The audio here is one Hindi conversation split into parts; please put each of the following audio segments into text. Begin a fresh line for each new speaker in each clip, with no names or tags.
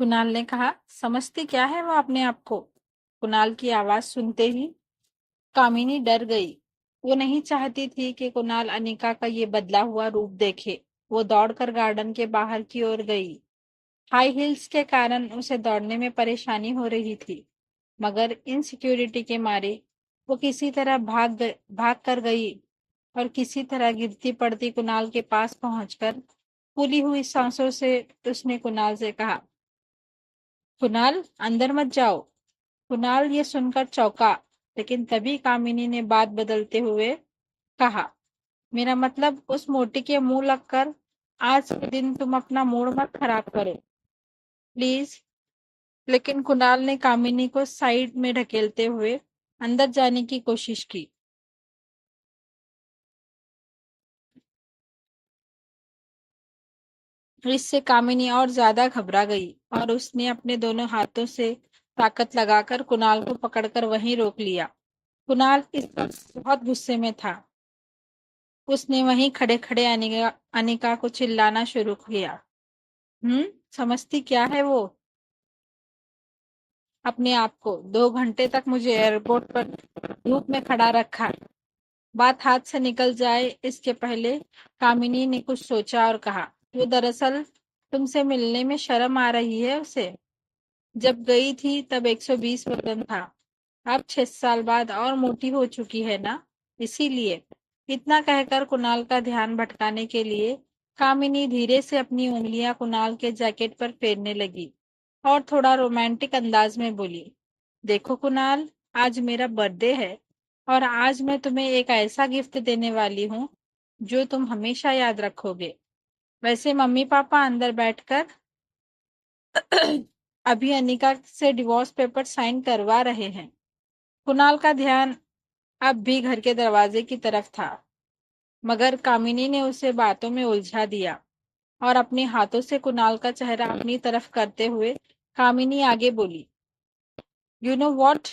कुणाल ने कहा, समझती क्या है वो अपने आप को। कुणाल की आवाज सुनते ही कामिनी डर गई। वो नहीं चाहती थी कि कुणाल अनिका का ये बदला हुआ रूप देखे। वो दौड़कर गार्डन के बाहर की ओर गई। हाई हील्स के कारण उसे दौड़ने में परेशानी हो रही थी, मगर इनसिक्योरिटी के मारे वो किसी तरह भाग कर गई और किसी तरह गिरती पड़ती कुणाल के पास पहुंचकर फूली हुई सांसों से उसने कुणाल से कहा, कुणाल अंदर मत जाओ। कुणाल ये सुनकर चौंका, लेकिन तभी कामिनी ने बात बदलते हुए कहा, मेरा मतलब उस मोटी के मुंह लगकर आज के दिन तुम अपना मूड मत खराब करो प्लीज। लेकिन कुणाल ने कामिनी को साइड में ढकेलते हुए अंदर जाने की कोशिश की। इससे कामिनी और ज्यादा घबरा गई और उसने अपने दोनों हाथों से ताकत लगाकर कुणाल को पकड़कर वहीं रोक लिया। कुणाल इस वक्त बहुत गुस्से में था। उसने वहीं खड़े खड़े अनिका को चिल्लाना शुरू किया। समझती क्या है वो अपने आप को। 2 घंटे तक मुझे एयरपोर्ट पर धूप में खड़ा रखा। बात हाथ से निकल जाए इसके पहले कामिनी ने कुछ सोचा और कहा, वो दरअसल तुमसे मिलने में शर्म आ रही है उसे। जब गई थी तब 120 वजन था, अब 6 साल बाद और मोटी हो चुकी है ना, इसीलिए। इतना कहकर कुणाल का ध्यान भटकाने के लिए कामिनी धीरे से अपनी उंगलियां कुणाल के जैकेट पर फेरने लगी और थोड़ा रोमांटिक अंदाज में बोली, देखो कुणाल, आज मेरा बर्थडे है और आज मैं तुम्हें एक ऐसा गिफ्ट देने वाली हूँ जो तुम हमेशा याद रखोगे। वैसे मम्मी पापा अंदर बैठकर अभी अनिका से डिवोर्स पेपर साइन करवा रहे हैं। कुणाल का ध्यान अब भी घर के दरवाजे की तरफ था, मगर कामिनी ने उसे बातों में उलझा दिया और अपने हाथों से कुणाल का चेहरा अपनी तरफ करते हुए कामिनी आगे बोली, यू नो वॉट,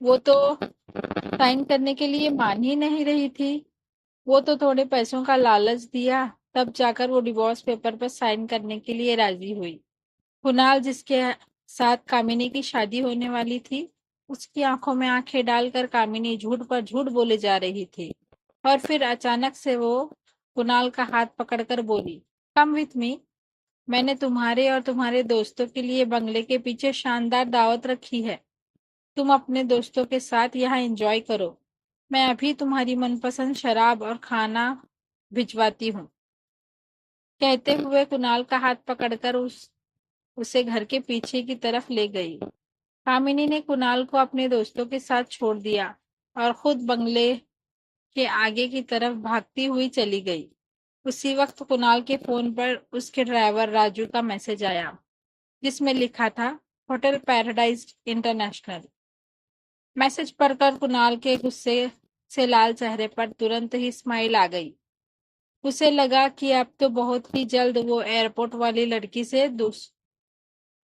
वो तो साइन करने के लिए मान ही नहीं रही थी। वो तो थोड़े पैसों का लालच दिया, तब जाकर वो डिवोर्स पेपर पर साइन करने के लिए राजी हुई। कुणाल, जिसके साथ कामिनी की शादी होने वाली थी, उसकी आंखों में आंखें डालकर कामिनी झूठ पर झूठ बोले जा रही थी। और फिर अचानक से वो कुणाल का हाथ पकड़कर बोली, कम विथ मी। मैंने तुम्हारे और तुम्हारे दोस्तों के लिए बंगले के पीछे शानदार दावत रखी है। तुम अपने दोस्तों के साथ यहाँ एंजॉय करो। मैं अभी तुम्हारी मनपसंद शराब और खाना भिजवाती हूँ। कहते हुए कुणाल का हाथ पकड़कर उसे घर के पीछे की तरफ ले गई। कामिनी ने कुणाल को अपने दोस्तों के साथ छोड़ दिया और खुद बंगले के आगे की तरफ भागती हुई चली गई। उसी वक्त कुणाल के फोन पर उसके ड्राइवर राजू का मैसेज आया, जिसमें लिखा था, होटल पैराडाइज इंटरनेशनल। मैसेज पढ़कर कुणाल के गुस्से से लाल चेहरे पर तुरंत ही स्माइल आ गई। उसे लगा कि अब तो बहुत ही जल्द वो एयरपोर्ट वाली लड़की से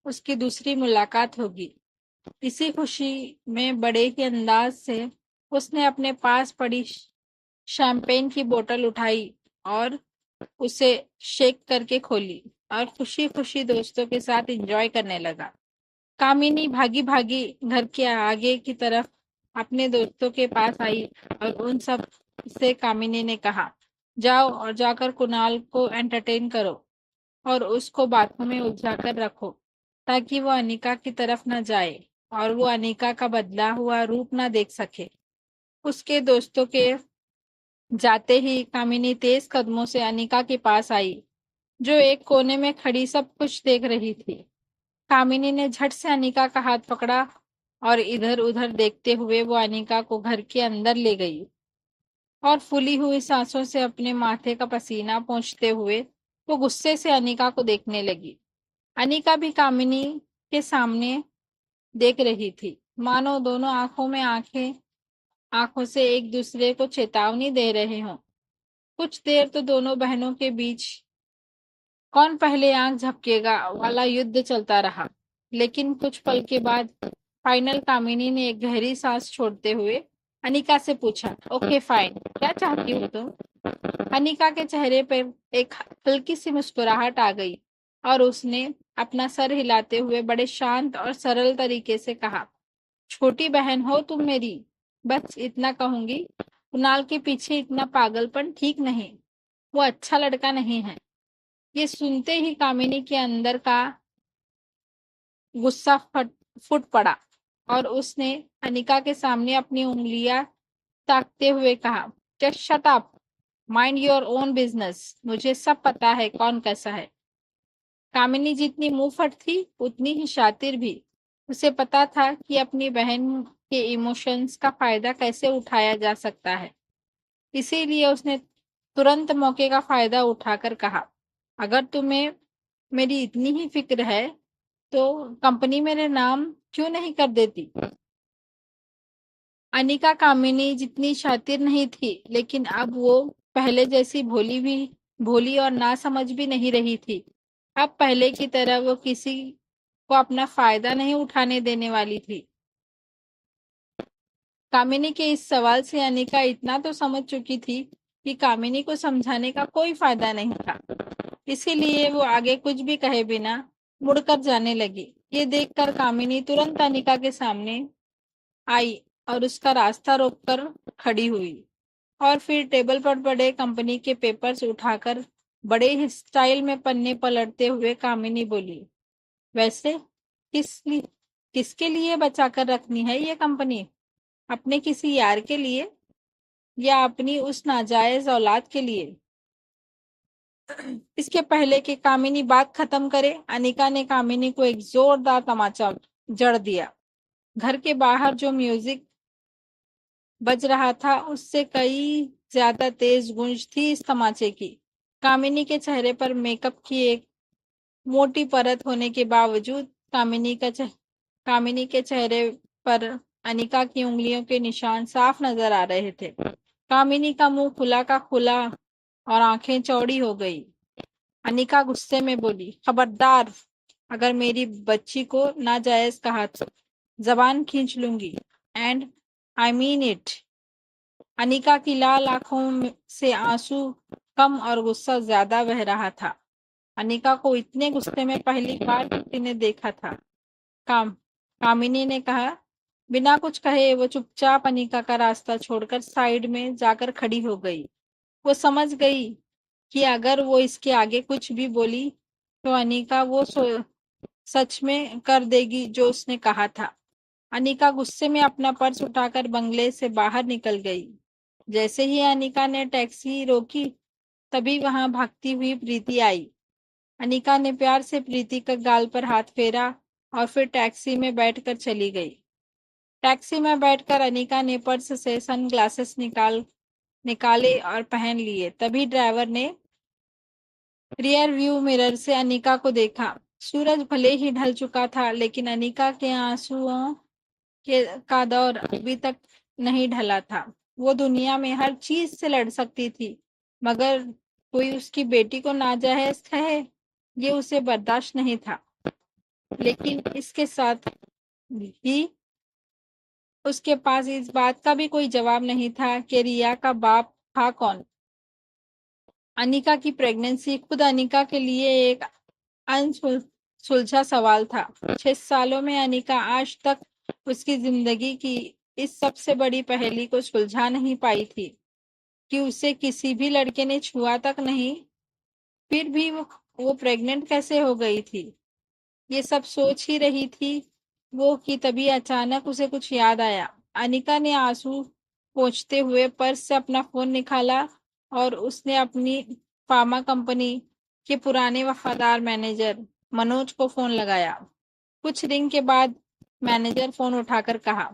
उसकी दूसरी मुलाकात होगी। इसी खुशी में बड़े ही अंदाज से उसने अपने पास पड़ी शैंपेन की बोतल उठाई और उसे शेक करके खोली और खुशी खुशी दोस्तों के साथ एंजॉय करने लगा। कामिनी भागी भागी घर के आगे की तरफ अपने दोस्तों के पास आई और उन सब से कामिनी ने कहा, जाओ और जाकर कुणाल को एंटरटेन करो और उसको बातों में उलझा कर रखो ताकि वो अनिका की तरफ न जाए और वो अनिका का बदला हुआ रूप न देख सके। उसके दोस्तों के जाते ही कामिनी तेज कदमों से अनिका के पास आई, जो एक कोने में खड़ी सब कुछ देख रही थी। कामिनी ने झट से अनिका का हाथ पकड़ा और इधर उधर देखते हुए वो अनिका को घर के अंदर ले गई और फूली हुई सांसों से अपने माथे का पसीना पोंछते हुए वो गुस्से से अनिका को देखने लगी। अनिका भी कामिनी के सामने देख रही थी, मानो दोनों आंखों से एक दूसरे को चेतावनी दे रहे हों। कुछ देर तो दोनों बहनों के बीच कौन पहले आंख झपकेगा वाला युद्ध चलता रहा, लेकिन कुछ पल के बाद फाइनल कामिनी ने एक गहरी सांस छोड़ते हुए अनिका से पूछा, ओके फाइन, क्या चाहती हो तुम। अनिका के चेहरे पर एक हल्की सी मुस्कुराहट आ गई और उसने अपना सर हिलाते हुए बड़े शांत और सरल तरीके से कहा, छोटी बहन हो तुम मेरी, बस इतना कहूंगी। कुणाल के पीछे इतना पागलपन ठीक नहीं, वो अच्छा लड़का नहीं है। ये सुनते ही कामिनी के अंदर का गुस्सा फुट पड़ा और उसने अनिका के सामने अपनी उंगलियां ताकते हुए कहा, just shut up, mind your own business, मुझे सब पता है कौन कैसा है। कामिनी जितनी मुंहफट थी उतनी ही शातिर भी। उसे पता था कि अपनी बहन के इमोशंस का फायदा कैसे उठाया जा सकता है। इसीलिए उसने तुरंत मौके का फायदा उठाकर कहा, अगर तुम्हें मेरी इतनी ही फिक्र है तो कंपनी मेरे नाम क्यों नहीं कर देती। अनिका कामिनी जितनी शातिर नहीं थी, लेकिन अब वो पहले जैसी भोली और ना समझ भी नहीं रही थी। अब पहले की तरह वो किसी को अपना फायदा नहीं उठाने देने वाली थी। कामिनी के इस सवाल से अनिका इतना तो समझ चुकी थी कि कामिनी को समझाने का कोई फायदा नहीं था। इसीलिए वो आगे कुछ भी कहे बिना मुड़कर जाने लगी। ये देखकर कामिनी तुरंत अनिका के सामने आई और उसका रास्ता रोककर खड़ी हुई और फिर टेबल पर पड़े कंपनी के पेपर्स उठाकर बड़े ही स्टाइल में पन्ने पलटते हुए कामिनी बोली, वैसे किसके लिए बचा कर रखनी है ये कंपनी? अपने किसी यार के लिए या अपनी उस नाजायज औलाद के लिए? इसके पहले कि कामिनी बात खत्म करे, अनिका ने कामिनी को एक जोरदार तमाचा जड़ दिया। घर के बाहर जो म्यूजिक बज रहा था उससे कई ज्यादा तेज गूंज थी इस तमाचे की। कामिनी के चेहरे पर मेकअप की एक मोटी परत होने के बावजूद कामिनी के चेहरे पर अनिका की उंगलियों के निशान साफ नजर आ रहे थे। कामिनी का मुंह खुला का खुला और आंखें चौड़ी हो गई। अनिका गुस्से में बोली, खबरदार, अगर मेरी बच्ची को नाजायज कहा तो जबान खींच लूंगी, and I mean it. Anika की लाल आंखों से आंसू कम और गुस्सा ज्यादा बह रहा था। अनिका को इतने गुस्से में पहली बार किसी ने देखा था। कामिनी ने कहा। बिना कुछ कहे वो चुपचाप अनिका का रास्ता छोड़कर साइड में जाकर खड़ी हो गई। वो समझ गई कि अगर वो इसके आगे कुछ भी बोली तो अनिका वो सच में कर देगी जो उसने कहा था। अनिका गुस्से में अपना पर्स उठाकर बंगले से बाहर निकल गई। जैसे ही अनिका ने टैक्सी रोकी तभी वहां भागती हुई प्रीति आई। अनिका ने प्यार से प्रीति का गाल पर हाथ फेरा और फिर टैक्सी में बैठकर चली गई। टैक्सी में बैठकर अनिका ने पर्स से सनग्लासेस निकाले और पहन लिए। तभी ड्राइवर ने रियर व्यू मिरर से अनिका को देखा। सूरज भले ही ढल चुका था, लेकिन अनिका के आंसुओं का दौर अभी तक नहीं ढला था। वो दुनिया में हर चीज से लड़ सकती थी, मगर कोई उसकी बेटी को नाजायज कहे, ये उसे बर्दाश्त नहीं था। लेकिन इसके साथ ही उसके पास इस बात का भी कोई जवाब नहीं था कि रिया का बाप था कौन। अनिका की प्रेगनेंसी खुद अनिका के लिए एक अनसुलझा सवाल था। 6 सालों में अनिका आज तक उसकी जिंदगी की इस सबसे बड़ी पहेली को सुलझा नहीं पाई थी कि उसे किसी भी लड़के ने छुआ तक नहीं, फिर भी वो प्रेग्नेंट कैसे हो गई थी। ये सब सोच ही रही थी वो कि तभी अचानक उसे कुछ याद आया। अनिका ने आंसू पोंछते हुए पर्स से अपना फोन निकाला और उसने अपनी फार्मा कंपनी के पुराने वफादार मैनेजर मनोज को फोन लगाया। कुछ रिंग के बाद मैनेजर फोन उठाकर कहा,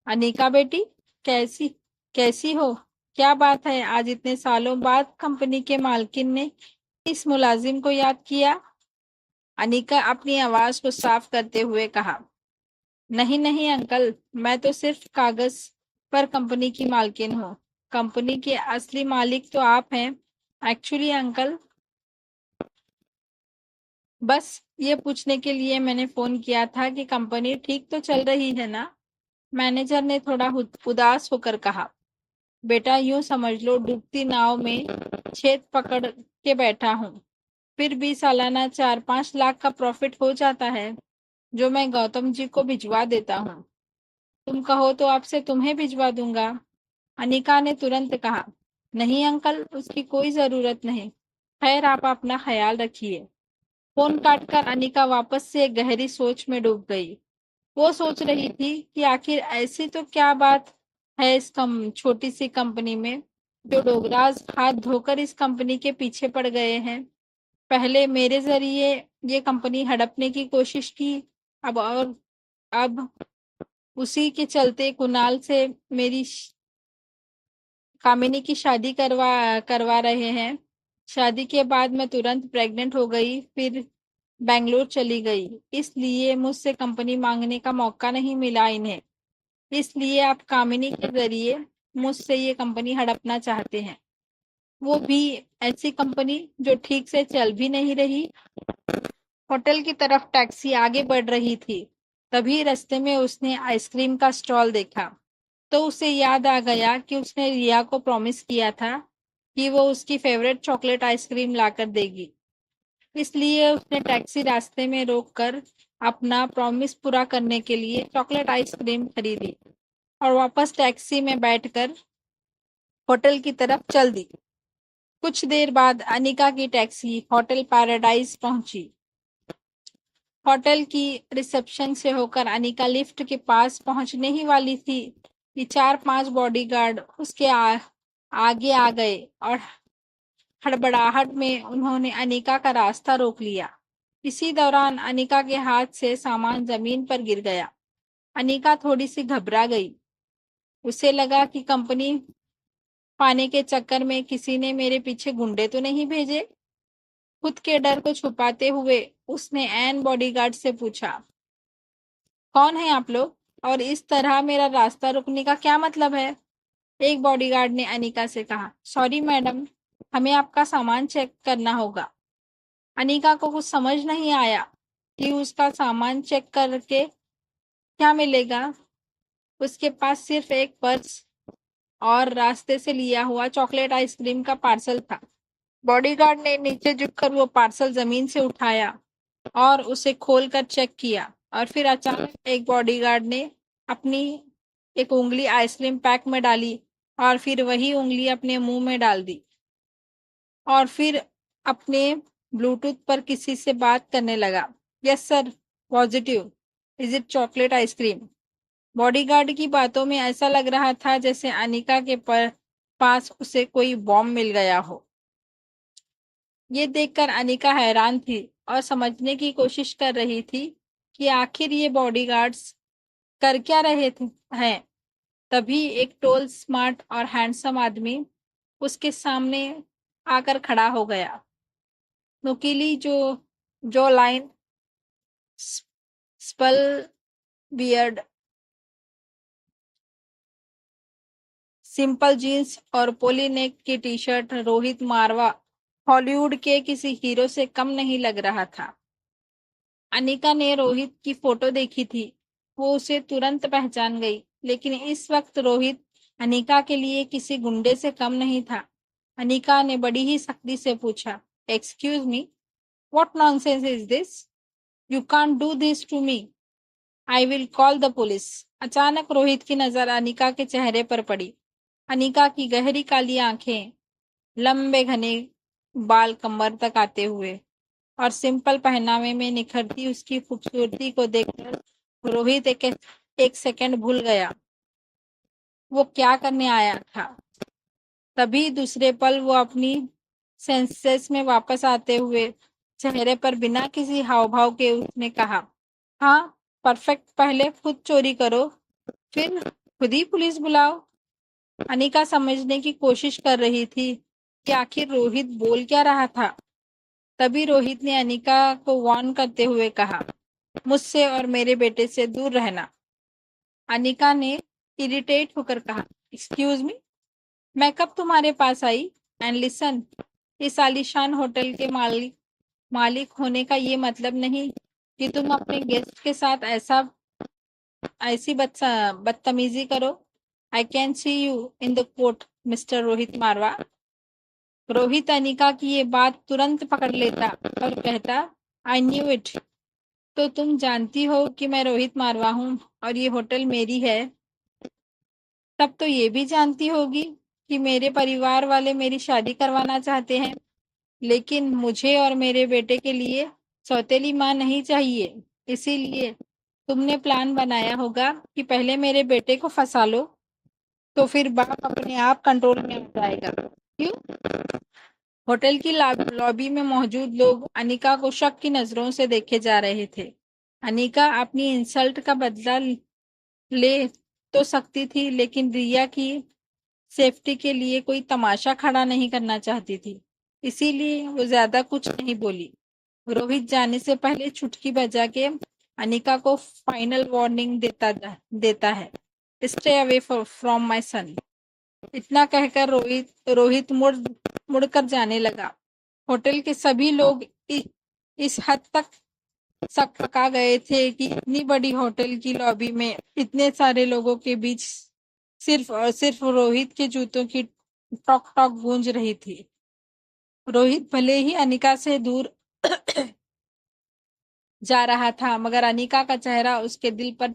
अनिका बेटी, कैसी कैसी हो? क्या बात है, आज इतने सालों बाद कंपनी के मालकिन ने इस मुलाजिम को याद किया? अनिका अपनी आवाज को साफ करते हुए कहा, नहीं नहीं अंकल, मैं तो सिर्फ कागज पर कंपनी की मालकिन हूँ। कंपनी के असली मालिक तो आप हैं। एक्चुअली अंकल, बस ये पूछने के लिए मैंने फोन किया था कि कंपनी ठीक तो चल रही है ना? मैनेजर ने थोड़ा उदास होकर कहा, बेटा यूं समझ लो डूबती नाव में छेद पकड़ के बैठा हूँ। फिर भी सालाना 4-5 लाख का प्रॉफिट हो जाता है, जो मैं गौतम जी को भिजवा देता हूँ। तुम कहो तो आपसे तुम्हें भिजवा दूंगा। अनिका ने तुरंत कहा, नहीं अंकल, उसकी कोई जरूरत नहीं। खैर, आप अपना ख्याल रखिए। फोन काटकर अनिका वापस से एक गहरी सोच में डूब गई। वो सोच रही थी कि आखिर ऐसी तो क्या बात है इस छोटी सी कंपनी में, जो डोगराज हाथ धोकर इस कंपनी के पीछे पड़ गए हैं। पहले मेरे जरिए ये कंपनी हड़पने की कोशिश की, अब उसी के चलते कुणाल से मेरी कामिनी की शादी करवा करवा रहे हैं। शादी के बाद मैं तुरंत प्रेग्नेंट हो गई, फिर बेंगलोर चली गई। इसलिए मुझसे कंपनी मांगने का मौका नहीं मिला इन्हें। इसलिए आप कामिनी के जरिए मुझसे ये कंपनी हड़पना चाहते हैं, वो भी ऐसी कंपनी जो ठीक से चल भी नहीं रही। होटल की तरफ टैक्सी आगे बढ़ रही थी। तभी रास्ते में उसने आइसक्रीम का स्टॉल देखा, तो उसे याद आ गया कि उसने रिया को प्रॉमिस किया था कि वो उसकी फेवरेट चॉकलेट आइसक्रीम लाकर देगी। इसलिए उसने टैक्सी रास्ते में रोककर अपना प्रॉमिस पूरा करने के लिए चॉकलेट आइसक्रीम खरीदी और वापस टैक्सी में बैठकर होटल की तरफ चल दी। कुछ देर बाद अनिका की टैक्सी होटल पैराडाइज पहुंची। होटल की रिसेप्शन से होकर अनिका लिफ्ट के पास पहुंचने ही वाली थी कि 4-5 बॉडीगार्ड उसके आगे आ गए और हड़बड़ाहट में उन्होंने अनिका का रास्ता रोक लिया। इसी दौरान अनिका के हाथ से सामान जमीन पर गिर गया। अनिका थोड़ी सी घबरा गई। उसे लगा कि कंपनी पाने के चक्कर में किसी ने मेरे पीछे गुंडे तो नहीं भेजे। खुद के डर को छुपाते हुए उसने एन बॉडीगार्ड से पूछा, कौन है आप लोग और इस तरह मेरा रास्ता रोकने का क्या मतलब है? एक बॉडीगार्ड ने अनिका से कहा, सॉरी मैडम, हमें आपका सामान चेक करना होगा। अनिका को कुछ समझ नहीं आया कि उसका सामान चेक करके क्या मिलेगा। उसके पास सिर्फ एक पर्स और रास्ते से लिया हुआ चॉकलेट आइसक्रीम का पार्सल था। बॉडीगार्ड ने नीचे झुककर वो पार्सल जमीन से उठाया और उसे खोलकर चेक किया और फिर अचानक एक बॉडीगार्ड ने अपनी एक उंगली आइसक्रीम पैक में डाली और फिर वही उंगली अपने मुंह में डाल दी और फिर अपने ब्लूटूथ पर किसी से बात करने लगा। Yes sir, positive, is it chocolate ice cream? Bodyguard की बातों में ऐसा लग रहा था जैसे अनिका के पास उसे कोई बॉम्ब मिल गया हो। ये देखकर अनिका हैरान थी और समझने की कोशिश कर रही थी कि आखिर ये बॉडीगार्ड्स कर क्या रहे थे हैं। तभी एक टोल स्मार्ट और हैंडसम आदमी उसके सामने आकर खड़ा हो गया। नुकीली जो लाइन, स्पल बियर्ड, सिंपल जीन्स और पोलीनेक की टी शर्ट रोहित मारवा हॉलीवुड के किसी हीरो से कम नहीं लग रहा था। अनिका ने रोहित की फोटो देखी थी। वो उसे तुरंत पहचान गई, लेकिन इस वक्त रोहित अनिका के लिए किसी गुंडे से कम नहीं था। अनिका ने बड़ी ही सख्ती से पूछा, excuse me, what nonsense is this? You can't do this to me, I will call the police. अचानक रोहित की नजर अनिका के चेहरे पर पड़ी। अनिका की गहरी काली आंखें, लंबे घने बाल कमर तक आते हुए और सिंपल पहनावे में निखरती उसकी खूबसूरती को देखकर रोहित एक सेकंड भूल गया वो क्या करने आया था। तभी दूसरे पल वो अपनी सेंसेस में वापस आते हुए चेहरे पर बिना किसी हाव भाव के उसने कहा, हाँ परफेक्ट, पहले खुद चोरी करो, फिर खुद ही पुलिस बुलाओ। अनिका समझने की कोशिश कर रही थी कि आखिर रोहित बोल क्या रहा था। तभी रोहित ने अनिका को वार्न करते हुए कहा, मुझसे और मेरे बेटे से दूर रहना। अनिका ने इरिटेट होकर कहा, एक्सक्यूज मी, मैं कब तुम्हारे पास आई? एंड लिसन, इस आलीशान होटल के मालिक होने का ये मतलब नहीं कि तुम अपने गेस्ट के साथ ऐसी बदतमीजी करो। I can see you in the court, mister Rohit Marwah. Rohit Anika की ये बात तुरंत पकड़ लेता और कहता, आई न्यू इट। तो तुम जानती हो कि मैं रोहित मारवा हूँ और ये होटल मेरी है। तब तो ये भी जानती होगी कि मेरे परिवार वाले मेरी शादी करवाना चाहते हैं, लेकिन मुझे और मेरे बेटे के लिए सौतेली माँ नहीं चाहिए। इसीलिए तुमने प्लान बनाया होगा कि पहले मेरे बेटे को फंसा लो, तो फिर बाप अपने आप कंट्रोल में आ जाएगा। क्यों? होटल की लॉबी में मौजूद लोग अनिका को शक की नजरों से देखे जा रहे थे। अनिका अपनी इंसल्ट का बदला ले तो सकती थी, लेकिन रिया की सेफ्टी के लिए कोई तमाशा खड़ा नहीं करना चाहती थी। इसीलिए वो ज्यादा कुछ नहीं बोली। रोहित जाने से पहले चुटकी बजा के अनिका को फाइनल वार्निंग देता है, stay away from my son. इतना कहकर रोहित रोहित मुड़कर जाने लगा। होटल के सभी लोग इस हद तक सकपका गए थे कि इतनी बड़ी होटल की लॉबी में इतने सारे लोगों के बीच सिर्फ और सिर्फ रोहित के जूतों की टॉक टॉक गूंज रही थी। रोहित भले ही अनिका से दूर जा रहा था, मगर अनिका का चेहरा उसके दिल पर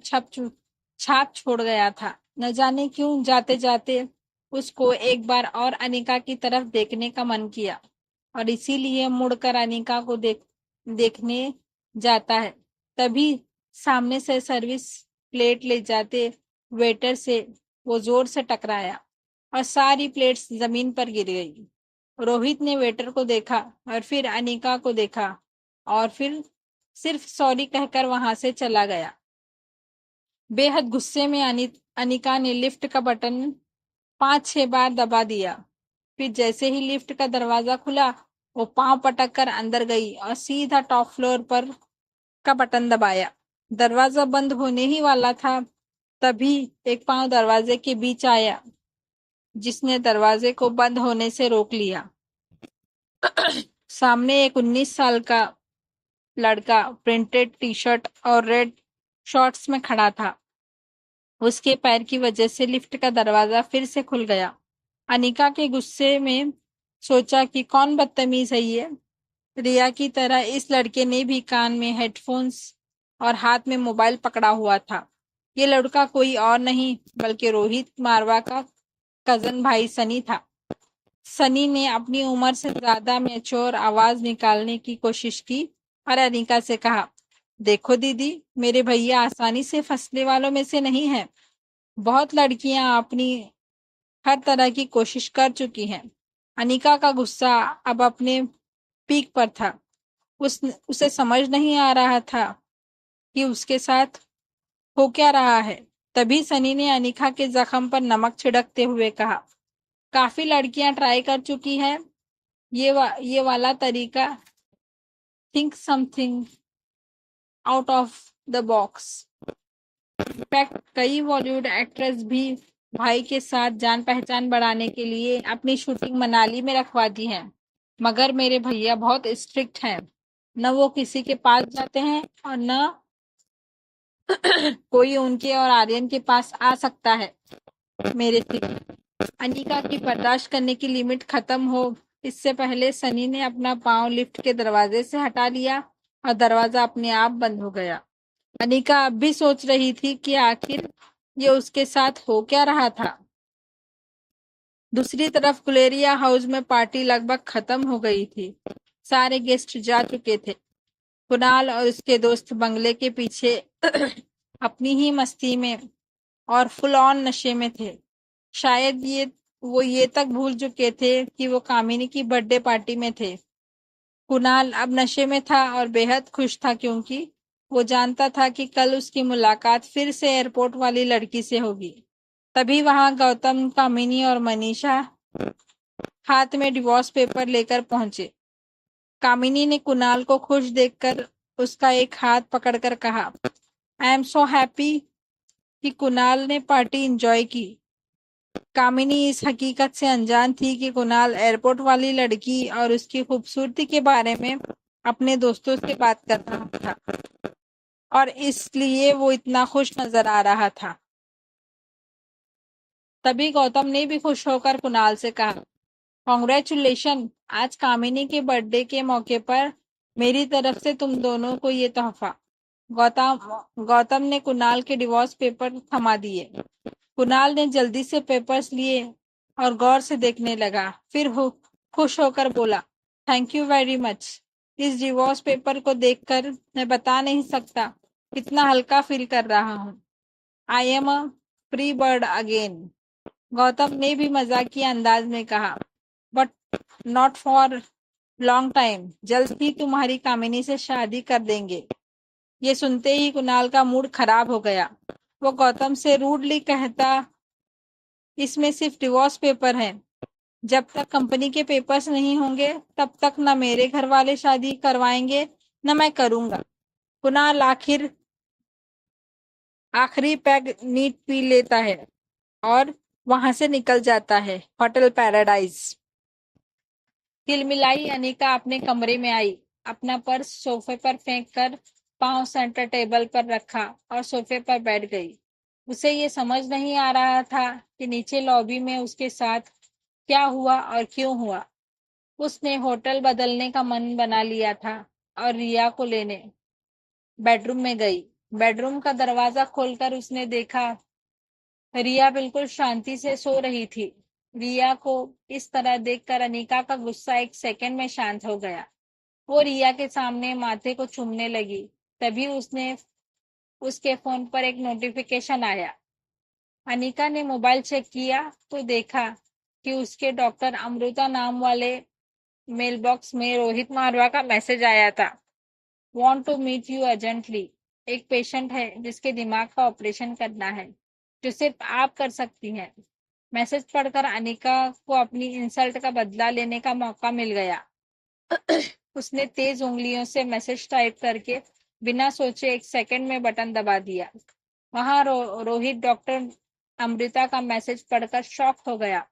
छाप छोड़ गया था। न जाने क्यों जाते जाते उसको एक बार और अनिका की तरफ देखने का मन किया, और इसीलिए मुड़कर अनिका को देखने जाता है। तभी सामने से सर्विस प्लेट ले जाते वेटर से वो जोर से टकराया और सारी प्लेट्स जमीन पर गिर गई। रोहित ने वेटर को देखा और फिर अनिका को देखा और फिर सिर्फ सॉरी कहकर वहां से चला गया। बेहद गुस्से में अनिका ने लिफ्ट का बटन 5-6 बार दबा दिया। फिर जैसे ही लिफ्ट का दरवाजा खुला, वो पांव पटक कर अंदर गई और सीधा टॉप फ्लोर पर का बटन दबाया। दरवाजा बंद होने ही वाला था, तभी एक पांव दरवाजे के बीच आया, जिसने दरवाजे को बंद होने से रोक लिया। सामने एक 19 साल का लड़का प्रिंटेड टी शर्ट और रेड शॉर्ट्स में खड़ा था। उसके पैर की वजह से लिफ्ट का दरवाजा फिर से खुल गया। अनिका के गुस्से में सोचा कि कौन बदतमीज है ये। रिया की तरह इस लड़के ने भी कान में हेडफोन्स और हाथ में मोबाइल पकड़ा हुआ था। ये लड़का कोई और नहीं बल्कि रोहित मारवा का कजन भाई सनी था। सनी ने अपनी उम्र से ज्यादा मैच्योर आवाज निकालने की कोशिश की और अनिका से कहा, देखो दीदी, मेरे भैया आसानी से फंसने वालों में से नहीं है। बहुत लड़कियां अपनी हर तरह की कोशिश कर चुकी हैं। अनिका का गुस्सा अब अपने पीक पर था। उसे समझ नहीं आ रहा था कि उसके साथ हो क्या रहा है। तभी सनी ने अनिका के जख्म पर नमक छिड़कते हुए कहा, काफी लड़कियां ट्राई कर चुकी हैं ये वाला तरीका, think something out of the box. In fact कई बॉलीवुड एक्ट्रेस भी भाई के साथ जान पहचान बढ़ाने के लिए अपनी शूटिंग मनाली में रखवा दी है। मगर मेरे भैया बहुत स्ट्रिक्ट हैं, न वो किसी के पास जाते हैं और न कोई उनके और आर्यन के पास आ सकता है मेरे से। अनिका की बर्दाश्त करने की लिमिट खत्म हो इससे पहले सनी ने अपना पांव लिफ्ट के दरवाजे से हटा लिया और दरवाजा अपने आप बंद हो गया। अनिका अब भी सोच रही थी कि आखिर ये उसके साथ हो क्या रहा था। दूसरी तरफ गुलेरिया हाउस में पार्टी लगभग खत्म हो गई थी। सारे गेस्ट जा चुके थे। कुणाल और उसके दोस्त बंगले के पीछे अपनी ही मस्ती में और फुल ऑन नशे में थे। शायद ये तक भूल चुके थे कि वो कामिनी की बर्थडे पार्टी में थे। कुणाल अब नशे में था और बेहद खुश था, क्योंकि वो जानता था कि कल उसकी मुलाकात फिर से एयरपोर्ट वाली लड़की से होगी। तभी वहां गौतम, कामिनी और मनीषा हाथ में डिवोर्स पेपर लेकर पहुंचे। कामिनी ने कुणाल को खुश देखकर उसका एक हाथ पकड़कर कहा, आई एम सो हैप्पी कि कुणाल ने पार्टी एंजॉय की। कामिनी इस हकीकत से अनजान थी कि कुणाल एयरपोर्ट वाली लड़की और उसकी खूबसूरती के बारे में अपने दोस्तों से बात कर रहा था और इसलिए वो इतना खुश नजर आ रहा था। तभी गौतम ने भी खुश होकर कुणाल से कहा, कॉन्ग्रेचुलेशन, आज कामिनी के बर्थडे के मौके पर मेरी तरफ से तुम दोनों को ये तोहफा। गौतम ने कुणाल के डिवोर्स पेपर थमा दिए। कुणाल ने जल्दी से पेपर्स लिए और गौर से देखने लगा, फिर खुश होकर बोला, थैंक यू वेरी मच। इस डिवोर्स पेपर को देखकर मैं बता नहीं सकता कितना हल्का फील कर रहा हूँ। I am a free bird again. Gautam ने भी मजाकिया अंदाज में कहा, but not for long time. जल्द ही तुम्हारी कामिनी से शादी कर देंगे। ये सुनते ही कुणाल का मूड खराब हो गया। वो गौतम से रूडली कहता, इसमें सिर्फ डिवोर्स पेपर है। जब तक कंपनी के पेपर्स नहीं होंगे तब तक न मेरे घर वाले शादी करवाएंगे न मैं करूंगा। कुणाल आखिरी पैग नीट पी लेता है और वहां से निकल जाता है। Hotel paradise. तिलमिलाई अनिका अपने कमरे में आई, अपना पर्स सोफे पर फेंक कर पांव सेंटर टेबल पर रखा और सोफे पर बैठ गई। उसे ये समझ नहीं आ रहा था कि नीचे लॉबी में उसके साथ क्या हुआ और क्यों हुआ। उसने होटल बदलने का मन बना लिया था और रिया को लेने बेडरूम में गई। बेडरूम का दरवाजा खोलकर उसने देखा रिया बिल्कुल शांति से सो रही थी। रिया को इस तरह देखकर अनीका का गुस्सा एक सेकंड में शांत हो गया। वो रिया के सामने माथे को चूमने लगी। तभी उसके फोन पर एक नोटिफिकेशन आया। अनीका ने मोबाइल चेक किया तो देखा कि उसके डॉक्टर अमृता नाम वाले मेल बॉक्स में रोहित मारवा का मैसेज आया था। Want to meet you urgently. एक पेशेंट है जिसके दिमाग का ऑपरेशन करना है, जो सिर्फ आप कर सकती हैं। मैसेज पढ़कर अनिका को अपनी इंसल्ट का बदला लेने का मौका मिल गया। उसने तेज उंगलियों से मैसेज टाइप करके बिना सोचे एक सेकंड में बटन दबा दिया। वहां रोहित डॉक्टर अमृता का मैसेज पढ़कर शॉक हो गया।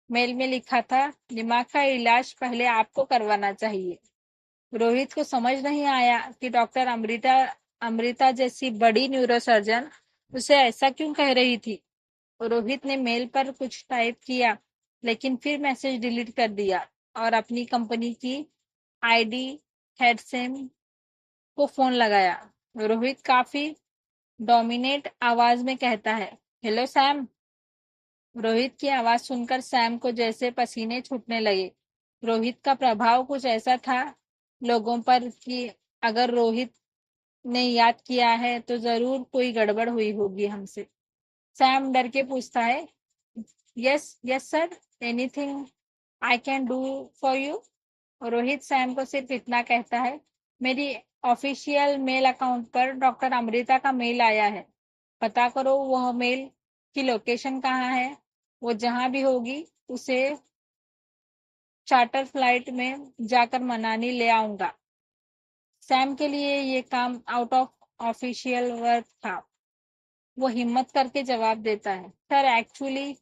मेल में लिखा था, दिमाग का इलाज पहले आपको करवाना चाहिए। रोहित को समझ नहीं आया कि डॉक्टर अमृता जैसी बड़ी न्यूरोसर्जन उसे ऐसा क्यों कह रही थी। रोहित ने मेल पर कुछ टाइप किया लेकिन फिर मैसेज डिलीट कर दिया और अपनी कंपनी की आईडी हेड सैम को फोन लगाया। रोहित काफी डोमिनेट आवाज में कहता है, हेलो सैम। रोहित की आवाज सुनकर सैम को जैसे पसीने छूटने लगे। रोहित का प्रभाव कुछ ऐसा था लोगों पर कि अगर रोहित ने याद किया है तो जरूर कोई गड़बड़ हुई होगी हमसे। सैम डर के पूछता है, yes yes sir, anything I can do for you. Rohit Sam को सिर्फ इतना कहता है, मेरी ऑफिशियल मेल अकाउंट पर डॉक्टर अमृता का मेल आया है। पता करो वह मेल की लोकेशन कहाँ है। वो जहां भी होगी उसे चार्टर फ्लाइट में जाकर मनाली ले आऊंगा। सैम के लिए ये काम आउट ऑफ ऑफिशियल वर्क था। वो हिम्मत करके जवाब देता है, सर एक्चुअली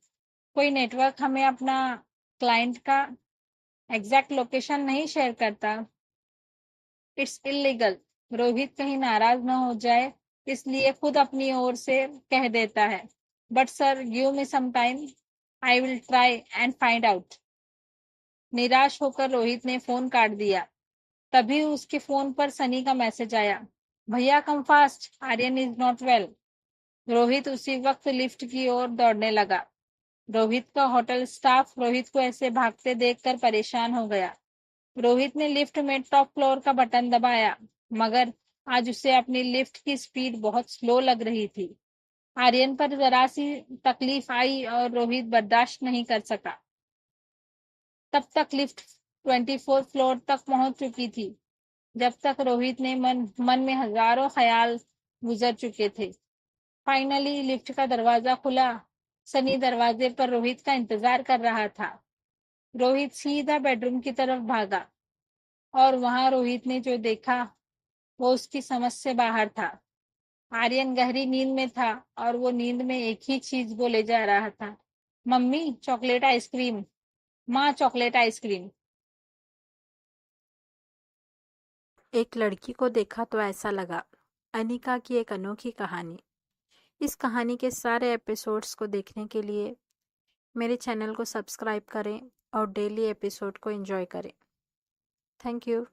कोई नेटवर्क हमें अपना क्लाइंट का एग्जैक्ट लोकेशन नहीं शेयर करता। It's illegal. रोहित कहीं नाराज न हो जाए इसलिए खुद अपनी ओर से कह देता है, but sir give me some time, I will try and find out. निराश होकर रोहित ने फोन काट दिया। तभी उसके फोन पर सनी का मैसेज आया, भैया come fast, Aryan is not well. Rohit उसी वक्त लिफ्ट की ओर दौड़ने लगा। रोहित का होटल स्टाफ रोहित को ऐसे भागते देखकर परेशान हो गया। रोहित ने लिफ्ट में टॉप फ्लोर का बटन दबाया, मगर आज उसे अपनी लिफ्ट की स्पीड बहुत स्लो लग रही थी। आर्यन पर जरा सी तकलीफ आई और रोहित बर्दाश्त नहीं कर सका। तब तक लिफ्ट 24 फ्लोर तक पहुंच चुकी थी। जब तक रोहित ने मन में हजारों ख्याल गुजर चुके थे। फाइनली लिफ्ट का दरवाजा खुला। सनी दरवाजे पर रोहित का इंतजार कर रहा था। रोहित सीधा बेडरूम की तरफ भागा और वहां रोहित ने जो देखा वो उसकी समझ से बाहर था। आर्यन गहरी नींद में था और वो नींद में एक ही चीज बोले जा रहा था, मम्मी चॉकलेट आइसक्रीम, माँ चॉकलेट आइसक्रीम।
एक लड़की को देखा तो ऐसा लगा, अनिका की एक अनोखी कहानी। इस कहानी के सारे एपिसोड्स को देखने के लिए मेरे चैनल को सब्सक्राइब करें और डेली एपिसोड को एंजॉय करें। Thank you.